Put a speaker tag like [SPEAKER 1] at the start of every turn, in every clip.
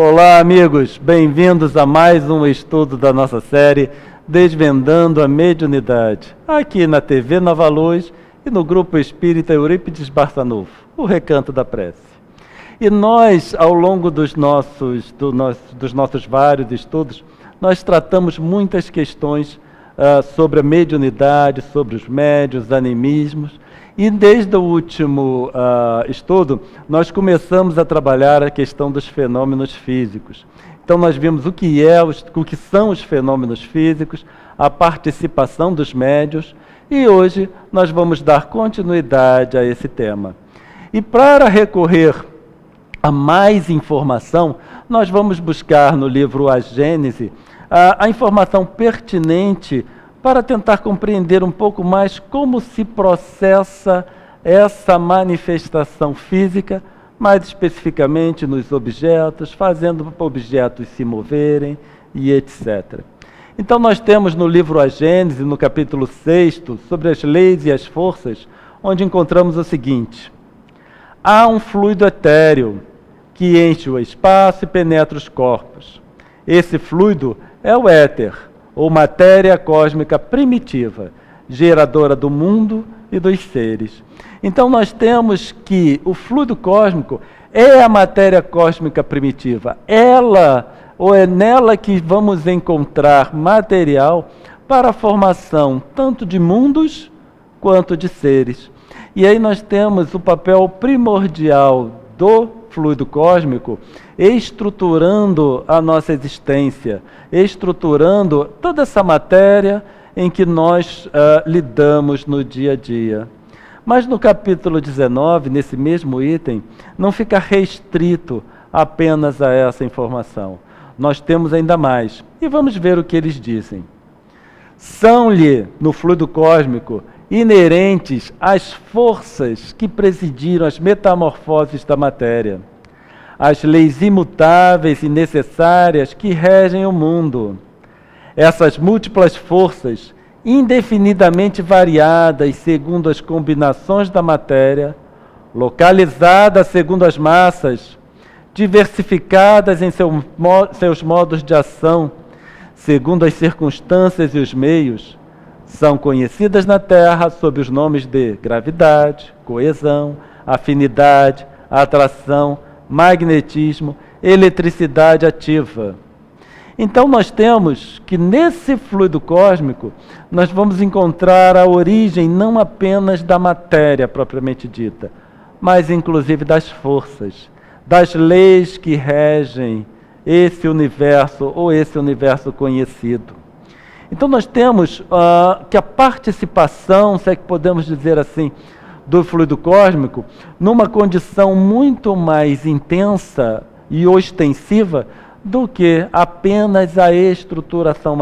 [SPEAKER 1] Olá, amigos, bem-vindos a mais um estudo da nossa série Desvendando a Mediunidade, aqui na TV Nova Luz e no Grupo Espírita Eurípides Barçanufo, o Recanto da Prece. E nós, ao longo dos nossos vários estudos, nós tratamos muitas questões sobre a mediunidade, sobre os médiuns, animismos. E desde o último estudo, nós começamos a trabalhar a questão dos fenômenos físicos. Então nós vimos o que são os fenômenos físicos, a participação dos médiuns, e hoje nós vamos dar continuidade a esse tema. E para recorrer a mais informação, nós vamos buscar no livro A Gênese a informação pertinente para tentar compreender um pouco mais como se processa essa manifestação física, mais especificamente nos objetos, fazendo objetos se moverem e etc. Então nós temos no livro A Gênese, no capítulo 6, sobre as leis e as forças, onde encontramos o seguinte: há um fluido etéreo que enche o espaço e penetra os corpos. Esse fluido é o éter, ou matéria cósmica primitiva, geradora do mundo e dos seres. Então nós temos que o fluido cósmico é a matéria cósmica primitiva. Ela, ou é nela que vamos encontrar material para a formação tanto de mundos quanto de seres. E aí nós temos o papel primordial do fluido cósmico estruturando a nossa existência, estruturando toda essa matéria em que nós lidamos no dia a dia. Mas no capítulo 19, nesse mesmo item, não fica restrito apenas a essa informação. Nós temos ainda mais. E vamos ver o que eles dizem. São-lhe, no fluido cósmico, inerentes às forças que presidiram as metamorfoses da matéria, as leis imutáveis e necessárias que regem o mundo. Essas múltiplas forças, indefinidamente variadas segundo as combinações da matéria, localizadas segundo as massas, diversificadas em seus modos de ação, segundo as circunstâncias e os meios, são conhecidas na Terra sob os nomes de gravidade, coesão, afinidade, atração, magnetismo, eletricidade ativa. Então nós temos que nesse fluido cósmico nós vamos encontrar a origem não apenas da matéria propriamente dita, mas inclusive das forças, das leis que regem esse universo ou esse universo conhecido. Então nós temos que a participação, se é que podemos dizer assim, do fluido cósmico, numa condição muito mais intensa e ostensiva do que apenas a estruturação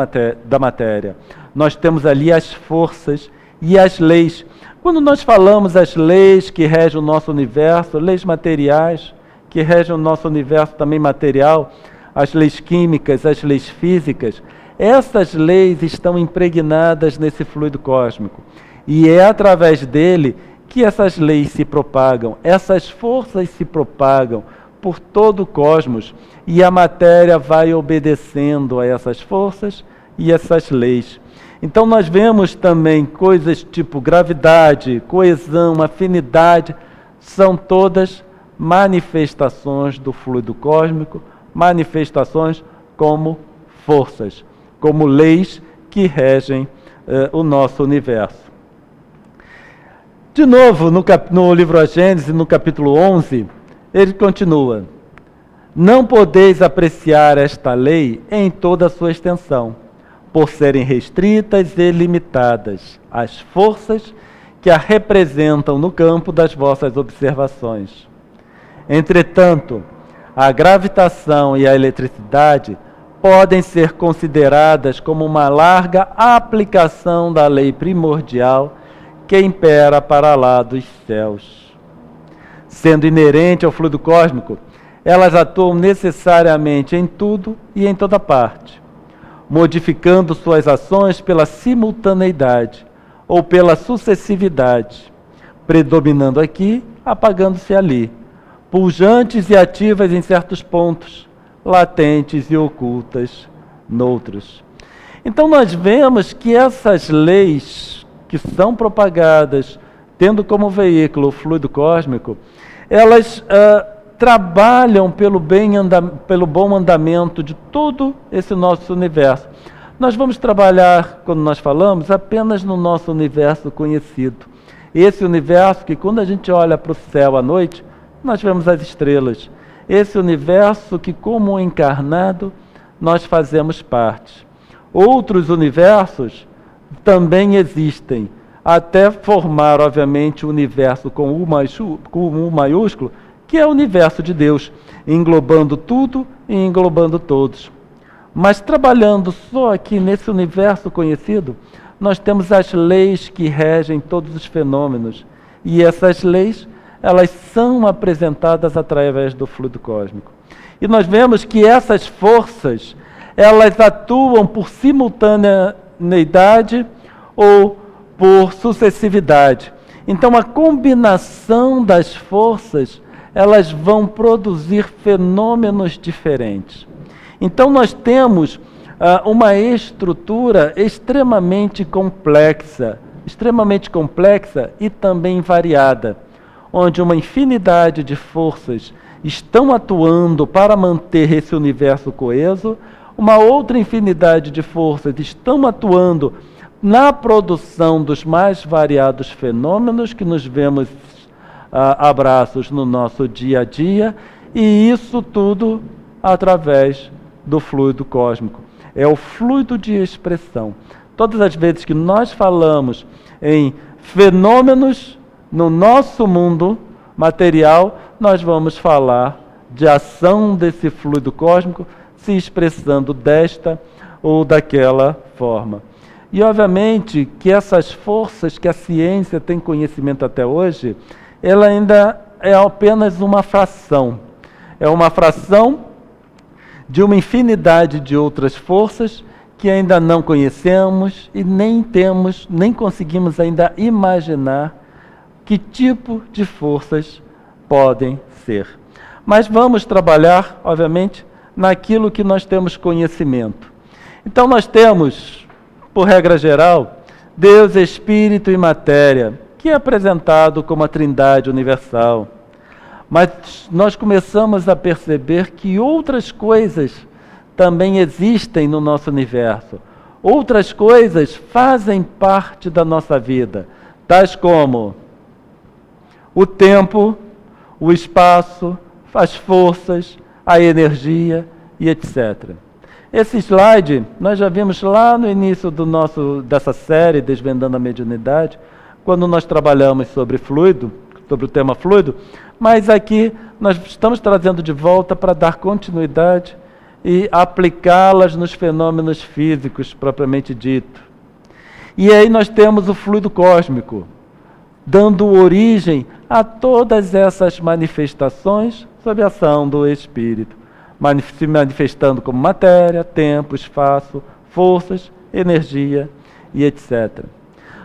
[SPEAKER 1] da matéria. Nós temos ali as forças e as leis. Quando nós falamos as leis que regem o nosso universo, leis materiais que regem o nosso universo também material, as leis químicas, as leis físicas, essas leis estão impregnadas nesse fluido cósmico. E é através dele que essas leis se propagam, essas forças se propagam por todo o cosmos, e a matéria vai obedecendo a essas forças e essas leis. Então nós vemos também coisas tipo gravidade, coesão, afinidade, são todas manifestações do fluido cósmico, manifestações como forças, como leis que regem o nosso universo. De novo, no livro A Gênese, no capítulo 11, ele continua: não podeis apreciar esta lei em toda a sua extensão, por serem restritas e limitadas as forças que a representam no campo das vossas observações. Entretanto, a gravitação e a eletricidade podem ser consideradas como uma larga aplicação da lei primordial que impera para lá dos céus. Sendo inerente ao fluido cósmico, elas atuam necessariamente em tudo e em toda parte, modificando suas ações pela simultaneidade ou pela sucessividade, predominando aqui, apagando-se ali, pujantes e ativas em certos pontos, latentes e ocultas noutros. Então nós vemos que essas leis que são propagadas, tendo como veículo o fluido cósmico, elas trabalham pelo bom andamento de todo esse nosso universo. Nós vamos trabalhar, quando nós falamos, apenas no nosso universo conhecido. Esse universo que, quando a gente olha para o céu à noite, nós vemos as estrelas. Esse universo que, como encarnado, nós fazemos parte. Outros universos também existem, até formar, obviamente, o universo com U maiúsculo, que é o universo de Deus, englobando tudo e englobando todos. Mas trabalhando só aqui nesse universo conhecido, nós temos as leis que regem todos os fenômenos. E essas leis, elas são apresentadas através do fluido cósmico. E nós vemos que essas forças, elas atuam por simultaneidade ou por sucessividade. Então, a combinação das forças, elas vão produzir fenômenos diferentes. Então, nós temos uma estrutura extremamente complexa e também variada, onde uma infinidade de forças estão atuando para manter esse universo coeso, uma outra infinidade de forças estão atuando na produção dos mais variados fenômenos que nos vemos abraços no nosso dia a dia, e isso tudo através do fluido cósmico. É o fluido de expressão. Todas as vezes que nós falamos em fenômenos no nosso mundo material, nós vamos falar de ação desse fluido cósmico se expressando desta ou daquela forma. E, obviamente, que essas forças que a ciência tem conhecimento até hoje, ela ainda é apenas uma fração. É uma fração de uma infinidade de outras forças que ainda não conhecemos e nem conseguimos ainda imaginar que tipo de forças podem ser. Mas vamos trabalhar, obviamente, naquilo que nós temos conhecimento. Então nós temos, por regra geral, Deus, Espírito e Matéria, que é apresentado como a Trindade universal. Mas nós começamos a perceber que outras coisas também existem no nosso universo. Outras coisas fazem parte da nossa vida, tais como o tempo, o espaço, as forças, a energia e etc. Esse slide nós já vimos lá no início dessa série, Desvendando a Mediunidade, quando nós trabalhamos sobre fluido, sobre o tema fluido, mas aqui nós estamos trazendo de volta para dar continuidade e aplicá-las nos fenômenos físicos propriamente dito. E aí nós temos o fluido cósmico, dando origem a todas essas manifestações sob a ação do Espírito, se manifestando como matéria, tempo, espaço, forças, energia e etc.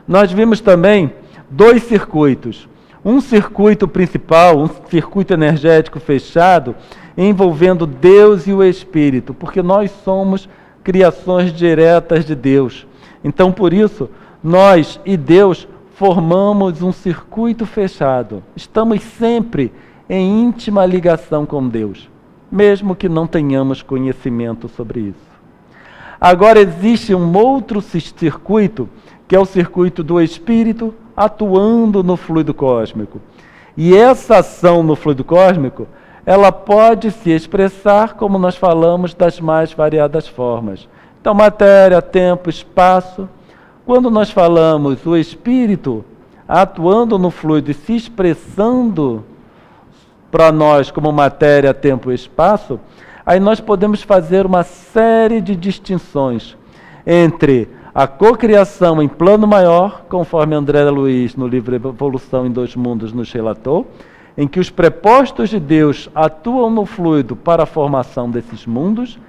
[SPEAKER 1] Nós vimos também 2 circuitos. Um circuito principal, um circuito energético fechado, envolvendo Deus e o Espírito, porque nós somos criações diretas de Deus. Então, por isso, nós e Deus formamos um circuito fechado. Estamos sempre em íntima ligação com Deus, mesmo que não tenhamos conhecimento sobre isso. Agora existe um outro circuito, que é o circuito do Espírito atuando no fluido cósmico. E essa ação no fluido cósmico, ela pode se expressar, como nós falamos, das mais variadas formas. Então, matéria, tempo, espaço. Quando nós falamos o Espírito atuando no fluido e se expressando para nós como matéria, tempo e espaço, aí nós podemos fazer uma série de distinções entre a cocriação em plano maior, conforme André Luiz, no livro Evolução em 2 Mundos, nos relatou, em que os prepostos de Deus atuam no fluido para a formação desses mundos,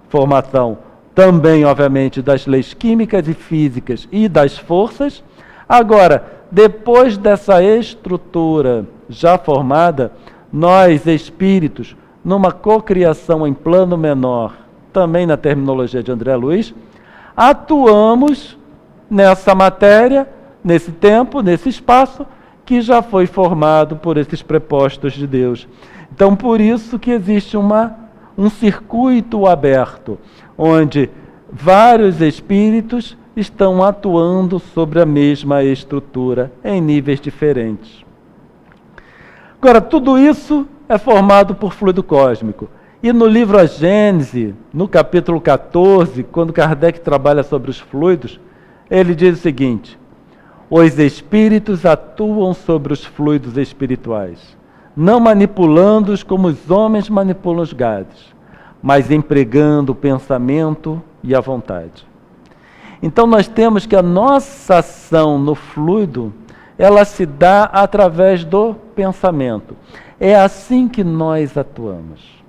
[SPEAKER 1] formação também, obviamente, das leis químicas e físicas e das forças. Agora, depois dessa estrutura já formada, nós, espíritos, numa cocriação em plano menor, também na terminologia de André Luiz, atuamos nessa matéria, nesse tempo, nesse espaço, que já foi formado por esses prepostos de Deus. Então, por isso que existe um circuito aberto, onde vários espíritos estão atuando sobre a mesma estrutura, em níveis diferentes. Agora, tudo isso é formado por fluido cósmico. E no livro A Gênese, no capítulo 14, quando Kardec trabalha sobre os fluidos, ele diz o seguinte: os espíritos atuam sobre os fluidos espirituais, não manipulando-os como os homens manipulam os gados, mas empregando o pensamento e a vontade. Então nós temos que a nossa ação no fluido, ela se dá através do pensamento. É assim que nós atuamos.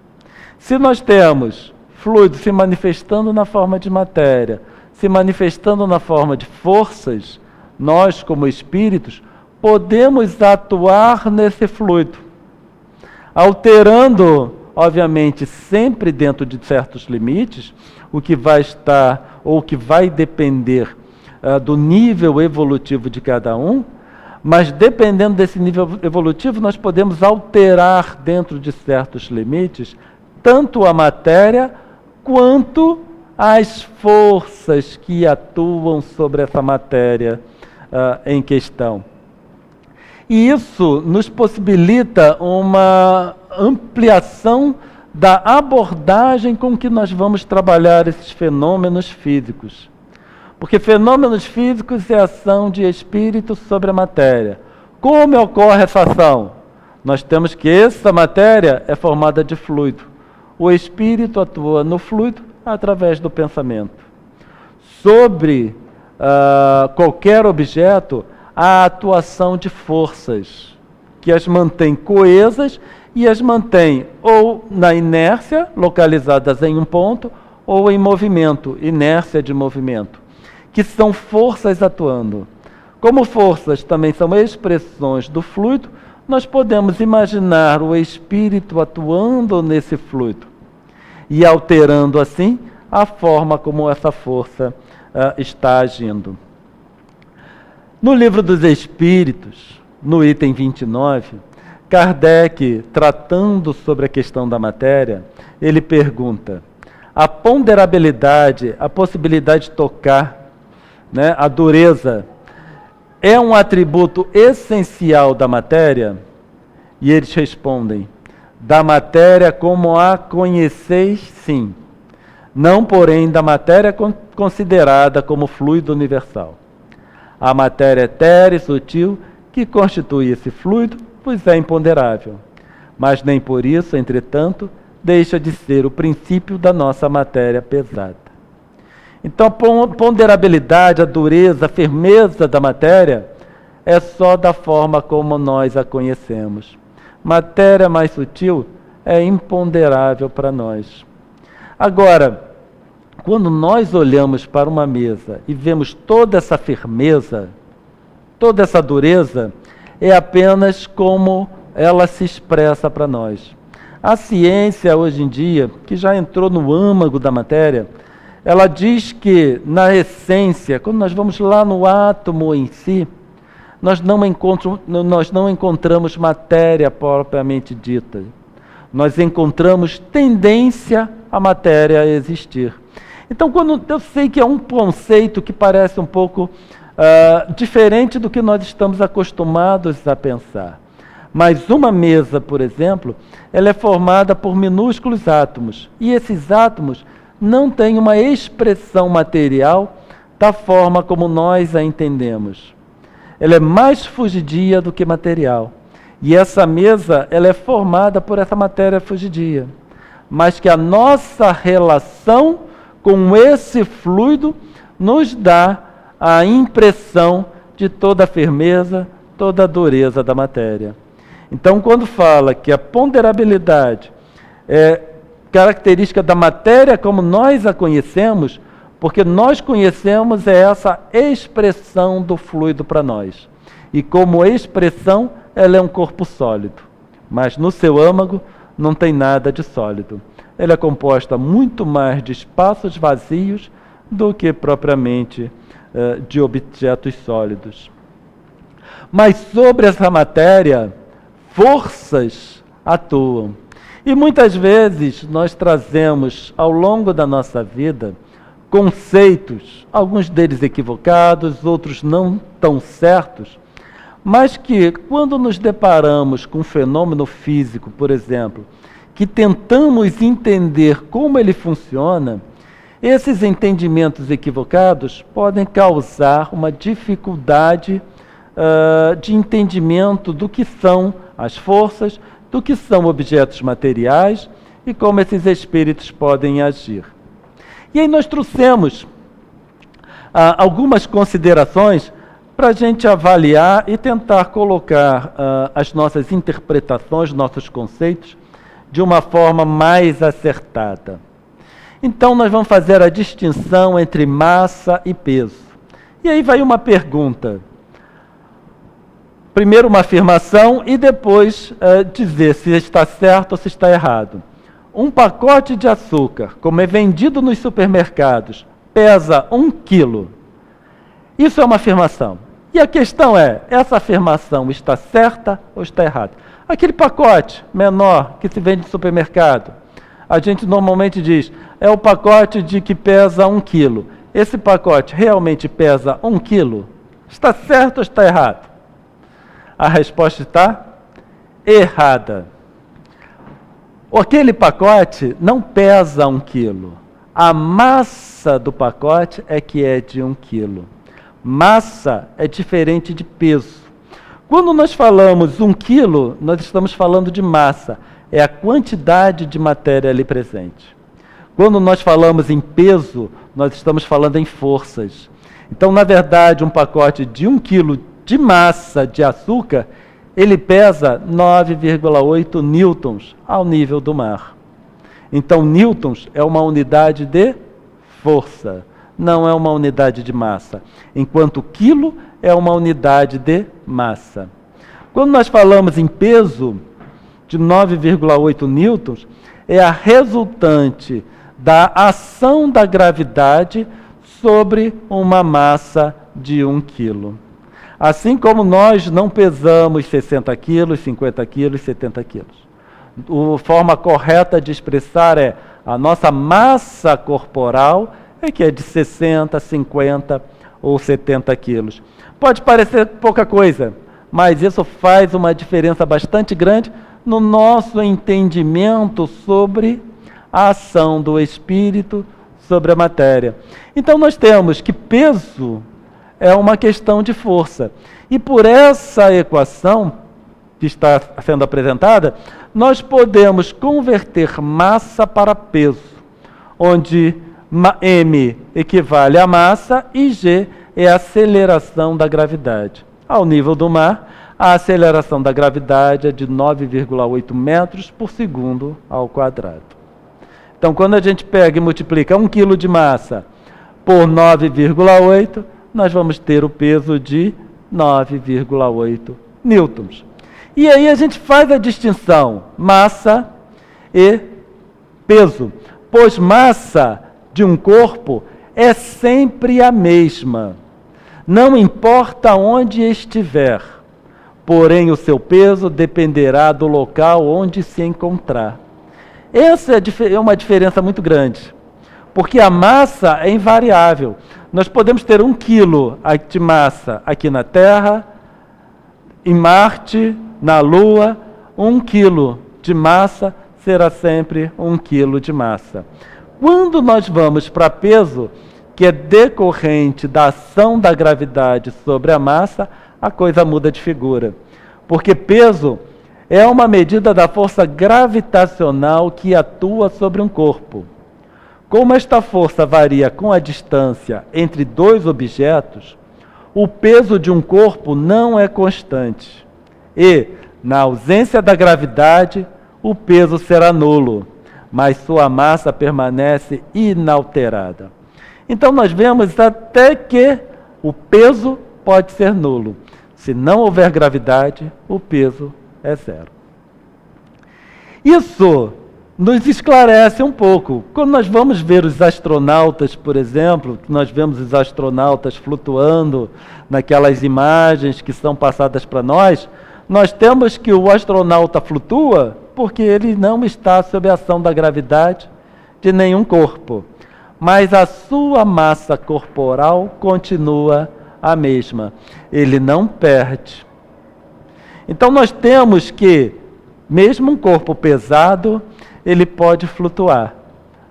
[SPEAKER 1] Se nós temos fluido se manifestando na forma de matéria, se manifestando na forma de forças, nós, como espíritos, podemos atuar nesse fluido, alterando, obviamente, sempre dentro de certos limites, o que vai estar, ou que vai depender do nível evolutivo de cada um, mas dependendo desse nível evolutivo, nós podemos alterar dentro de certos limites, tanto a matéria, quanto as forças que atuam sobre essa matéria em questão. E isso nos possibilita uma ampliação da abordagem com que nós vamos trabalhar esses fenômenos físicos. Porque fenômenos físicos é a ação de espírito sobre a matéria. Como ocorre essa ação? Nós temos que essa matéria é formada de fluido. O espírito atua no fluido através do pensamento. Sobre qualquer objeto, a atuação de forças que as mantém coesas e as mantém ou na inércia, localizadas em um ponto, ou em movimento, inércia de movimento, que são forças atuando. Como forças também são expressões do fluido, nós podemos imaginar o espírito atuando nesse fluido e alterando assim a forma como essa força está agindo. No Livro dos Espíritos, no item 29, Kardec, tratando sobre a questão da matéria, ele pergunta: a ponderabilidade, a possibilidade de tocar, a dureza, é um atributo essencial da matéria? E eles respondem: da matéria como a conheceis, sim. Não, porém, da matéria considerada como fluido universal. A matéria etérea e sutil que constitui esse fluido, pois é imponderável. Mas nem por isso, entretanto, deixa de ser o princípio da nossa matéria pesada. Então, a ponderabilidade, a dureza, a firmeza da matéria é só da forma como nós a conhecemos. Matéria mais sutil é imponderável para nós. Agora, quando nós olhamos para uma mesa e vemos toda essa firmeza, toda essa dureza, é apenas como ela se expressa para nós. A ciência, hoje em dia, que já entrou no âmago da matéria, ela diz que, na essência, quando nós vamos lá no átomo em si, nós não encontramos matéria propriamente dita. Nós encontramos tendência à matéria a existir. Então, quando eu sei que é um conceito que parece um pouco diferente do que nós estamos acostumados a pensar. Mas uma mesa, por exemplo, ela é formada por minúsculos átomos. E esses átomos não têm uma expressão material da forma como nós a entendemos. Ela é mais fugidia do que material. E essa mesa, ela é formada por essa matéria fugidia. Mas que a nossa relação com esse fluido nos dá a impressão de toda a firmeza, toda a dureza da matéria. Então, quando fala que a ponderabilidade é característica da matéria como nós a conhecemos, porque nós conhecemos essa expressão do fluido para nós. E como expressão, ela é um corpo sólido. Mas no seu âmago, não tem nada de sólido. Ela é composta muito mais de espaços vazios do que propriamente de objetos sólidos. Mas sobre essa matéria, forças atuam. E muitas vezes nós trazemos ao longo da nossa vida conceitos, alguns deles equivocados, outros não tão certos, mas que quando nos deparamos com um fenômeno físico, por exemplo, que tentamos entender como ele funciona, esses entendimentos equivocados podem causar uma dificuldade de entendimento do que são as forças, do que são objetos materiais e como esses espíritos podem agir. E aí nós trouxemos algumas considerações para a gente avaliar e tentar colocar as nossas interpretações, nossos conceitos, de uma forma mais acertada. Então nós vamos fazer a distinção entre massa e peso. E aí vai uma pergunta. Primeiro uma afirmação e depois dizer se está certo ou se está errado. Um pacote de açúcar, como é vendido nos supermercados, pesa 1 quilo. Isso é uma afirmação. E a questão é, essa afirmação está certa ou está errada? Aquele pacote menor que se vende no supermercado, a gente normalmente diz, é o pacote de que pesa 1 quilo. Esse pacote realmente pesa 1 quilo? Está certo ou está errado? A resposta está errada. Aquele pacote não pesa 1 quilo. A massa do pacote é que é de 1 quilo. Massa é diferente de peso. Quando nós falamos 1 quilo, nós estamos falando de massa. É a quantidade de matéria ali presente. Quando nós falamos em peso, nós estamos falando em forças. Então, na verdade, um pacote de 1 quilo de massa de açúcar, ele pesa 9,8 newtons ao nível do mar. Então, newtons é uma unidade de força, não é uma unidade de massa, enquanto quilo é uma unidade de massa. Quando nós falamos em peso de 9,8 newtons, é a resultante da ação da gravidade sobre uma massa de 1 quilo. Assim como nós não pesamos 60 quilos, 50 quilos, 70 quilos. A forma correta de expressar é a nossa massa corporal é que é de 60, 50 ou 70 quilos. Pode parecer pouca coisa, mas isso faz uma diferença bastante grande no nosso entendimento sobre a ação do espírito sobre a matéria. Então nós temos que peso é uma questão de força. E por essa equação que está sendo apresentada, nós podemos converter massa para peso, onde m equivale a massa e g é a aceleração da gravidade. Ao nível do mar, a aceleração da gravidade é de 9,8 metros por segundo ao quadrado. Então, quando a gente pega e multiplica 1 quilo de massa por 9,8, nós vamos ter o peso de 9,8 newtons. E aí a gente faz a distinção massa e peso, pois massa de um corpo é sempre a mesma, não importa onde estiver, porém o seu peso dependerá do local onde se encontrar. Essa é uma diferença muito grande, porque a massa é invariável. Nós podemos ter 1 quilo de massa aqui na Terra, em Marte, na Lua, 1 quilo de massa será sempre 1 quilo de massa. Quando nós vamos para peso, que é decorrente da ação da gravidade sobre a massa, a coisa muda de figura. Porque peso é uma medida da força gravitacional que atua sobre um corpo. Como esta força varia com a distância entre 2 objetos, o peso de um corpo não é constante. E, na ausência da gravidade, o peso será nulo, mas sua massa permanece inalterada. Então nós vemos até que o peso pode ser nulo. Se não houver gravidade, o peso é zero. Isso nos esclarece um pouco. Quando nós vamos ver os astronautas, por exemplo, que nós vemos os astronautas flutuando naquelas imagens que são passadas para nós temos que o astronauta flutua porque ele não está sob a ação da gravidade de nenhum corpo, mas a sua massa corporal continua a mesma. Ele não perde. Então nós temos que, mesmo um corpo pesado, ele pode flutuar,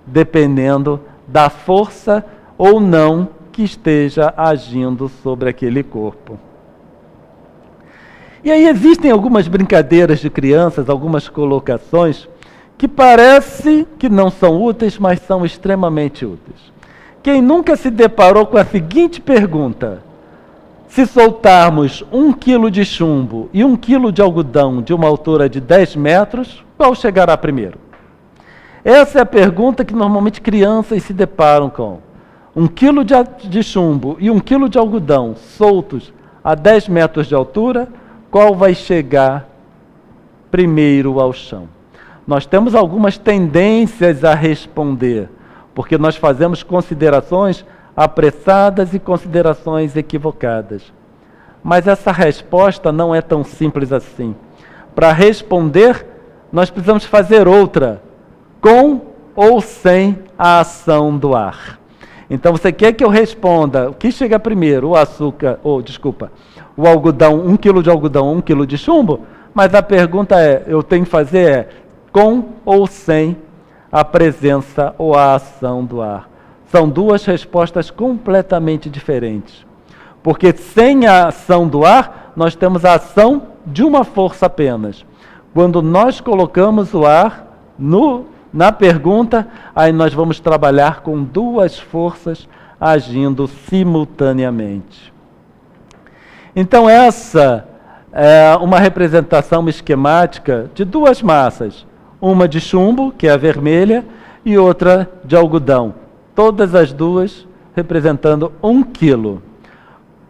[SPEAKER 1] dependendo da força ou não que esteja agindo sobre aquele corpo. E aí existem algumas brincadeiras de crianças, algumas colocações, que parece que não são úteis, mas são extremamente úteis. Quem nunca se deparou com a seguinte pergunta: se soltarmos 1 quilo de chumbo e 1 quilo de algodão de uma altura de 10 metros, qual chegará primeiro? Essa é a pergunta que normalmente crianças se deparam com. 1 quilo de chumbo e 1 quilo de algodão soltos a 10 metros de altura, qual vai chegar primeiro ao chão? Nós temos algumas tendências a responder, porque nós fazemos considerações apressadas e considerações equivocadas. Mas essa resposta não é tão simples assim. Para responder, nós precisamos fazer outra, com ou sem a ação do ar. Então você quer que eu responda o que chega primeiro, o algodão, 1 quilo de algodão, 1 quilo de chumbo? Mas a pergunta eu tenho que fazer com ou sem a presença ou a ação do ar. São duas respostas completamente diferentes. Porque sem a ação do ar, nós temos a ação de uma força apenas. Quando nós colocamos o ar na pergunta, aí nós vamos trabalhar com duas forças agindo simultaneamente. Então essa é uma representação esquemática de duas massas, uma de chumbo, que é a vermelha, e outra de algodão, todas as duas representando 1 quilo,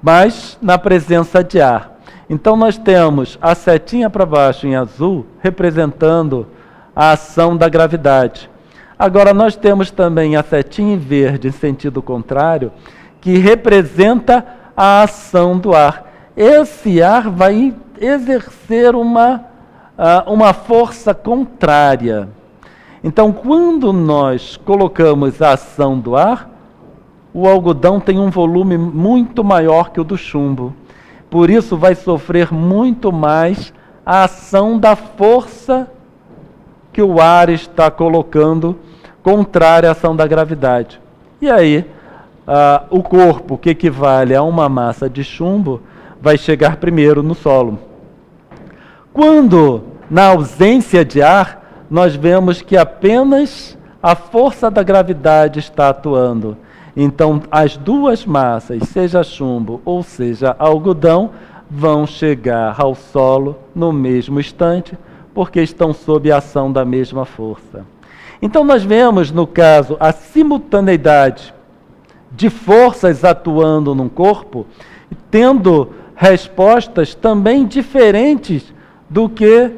[SPEAKER 1] mas na presença de ar. Então nós temos a setinha para baixo em azul, representando a ação da gravidade. Agora nós temos também a setinha em verde, em sentido contrário, que representa a ação do ar. Esse ar vai exercer uma força contrária. Então, quando nós colocamos a ação do ar, o algodão tem um volume muito maior que o do chumbo. Por isso vai sofrer muito mais a ação da força que o ar está colocando, contrária à ação da gravidade. E aí, o corpo, que equivale a uma massa de chumbo, vai chegar primeiro no solo. Quando, na ausência de ar, nós vemos que apenas a força da gravidade está atuando. Então, as duas massas, seja chumbo ou seja algodão, vão chegar ao solo no mesmo instante, porque estão sob a ação da mesma força. Então nós vemos, no caso, a simultaneidade de forças atuando num corpo, tendo respostas também diferentes do que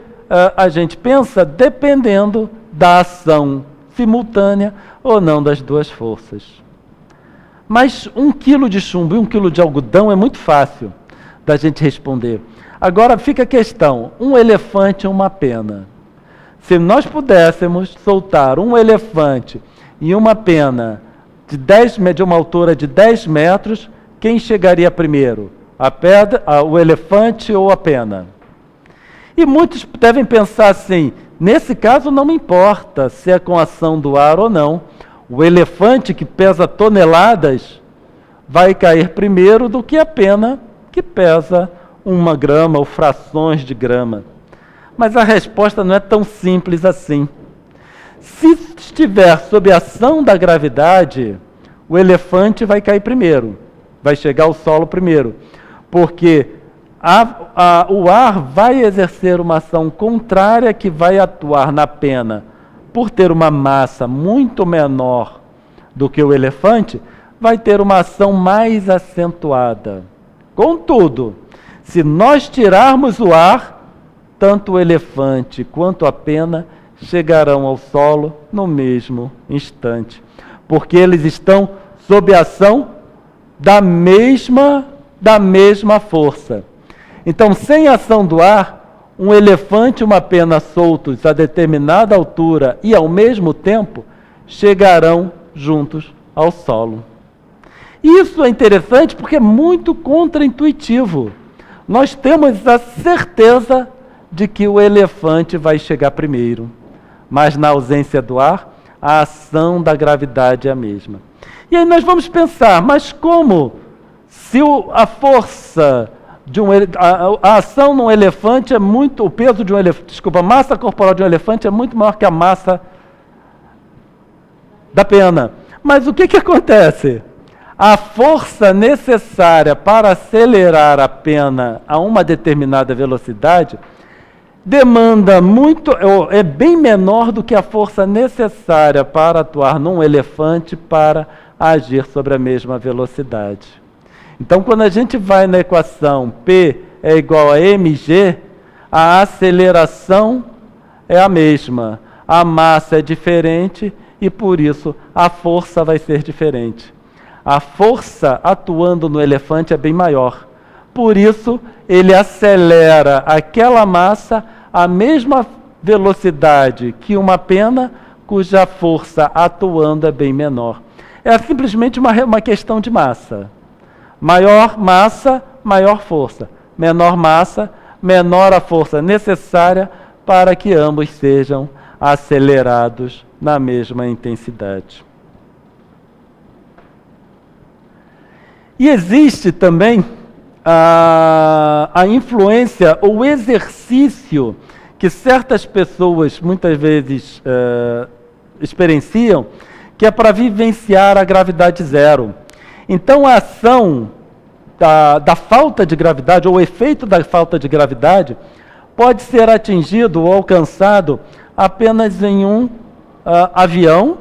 [SPEAKER 1] a gente pensa, dependendo da ação simultânea ou não das duas forças. Mas 1 quilo de chumbo e 1 quilo de algodão é muito fácil da gente responder. Agora fica a questão, um elefante e uma pena. Se nós pudéssemos soltar um elefante e uma pena de uma altura de 10 metros, quem chegaria primeiro? O elefante ou a pena? E muitos devem pensar assim, nesse caso não me importa se é com ação do ar ou não. O elefante, que pesa toneladas, vai cair primeiro do que a pena, que pesa 1 grama ou frações de grama. Mas a resposta não é tão simples assim. Se estiver sob a ação da gravidade, o elefante vai cair primeiro, vai chegar ao solo primeiro, porque o ar vai exercer uma ação contrária que vai atuar na pena. Por ter uma massa muito menor do que o elefante, vai ter uma ação mais acentuada. Contudo, se nós tirarmos o ar, tanto o elefante quanto a pena chegarão ao solo no mesmo instante, porque eles estão sob a ação da mesma força. Então, sem ação do ar, um elefante e uma pena soltos a determinada altura e ao mesmo tempo chegarão juntos ao solo. Isso é interessante porque é muito contraintuitivo. Nós temos a certeza de que o elefante vai chegar primeiro, mas na ausência do ar, a ação da gravidade é a mesma. E aí nós vamos pensar, mas como se a força de a ação num elefante é muito, o peso de um elefante, desculpa, a massa corporal de um elefante é muito maior que a massa da pena. Mas o que acontece? A força necessária para acelerar a pena a uma determinada velocidade demanda muito, é bem menor do que a força necessária para atuar num elefante para agir sobre a mesma velocidade. Então, quando a gente vai na equação P é igual a mg, a aceleração é a mesma, a massa é diferente e, por isso, a força vai ser diferente. A força atuando no elefante é bem maior. Por isso, ele acelera aquela massa à mesma velocidade que uma pena cuja força atuando é bem menor. É simplesmente uma questão de massa. Maior massa, maior força. Menor massa, menor a força necessária para que ambos sejam acelerados na mesma intensidade. E existe também a influência ou exercício que certas pessoas muitas vezes experienciam, que é para vivenciar a gravidade zero. Então, a ação da falta de gravidade, ou o efeito da falta de gravidade, pode ser atingido ou alcançado apenas em um avião,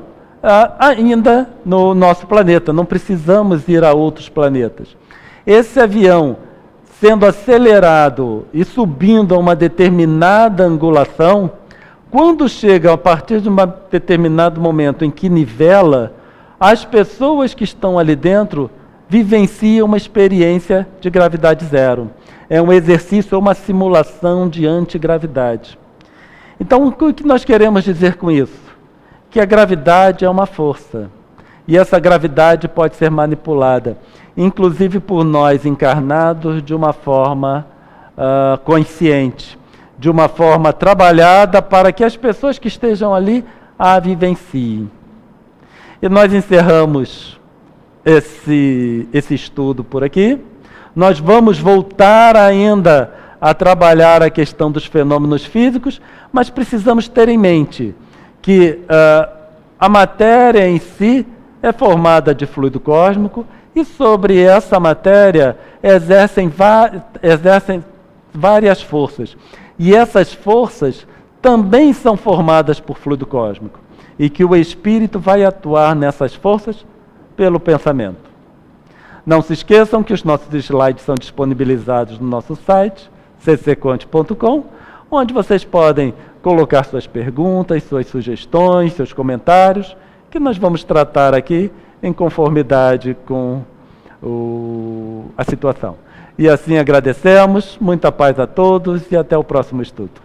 [SPEAKER 1] ainda no nosso planeta. Não precisamos ir a outros planetas. Esse avião, sendo acelerado e subindo a uma determinada angulação, quando chega a partir de um determinado momento em que nivela, as pessoas que estão ali dentro vivenciam uma experiência de gravidade zero. É um exercício, uma simulação de antigravidade. Então, o que nós queremos dizer com isso? Que a gravidade é uma força. E essa gravidade pode ser manipulada, inclusive por nós encarnados, de uma forma consciente, de uma forma trabalhada para que as pessoas que estejam ali a vivenciem. E nós encerramos esse estudo por aqui. Nós vamos voltar ainda a trabalhar a questão dos fenômenos físicos, mas precisamos ter em mente que a matéria em si é formada de fluido cósmico e sobre essa matéria exercem várias forças. E essas forças também são formadas por fluido cósmico. E que o espírito vai atuar nessas forças pelo pensamento. Não se esqueçam que os nossos slides são disponibilizados no nosso site, ccconte.com, onde vocês podem colocar suas perguntas, suas sugestões, seus comentários, que nós vamos tratar aqui em conformidade com a situação. E assim agradecemos, muita paz a todos e até o próximo estudo.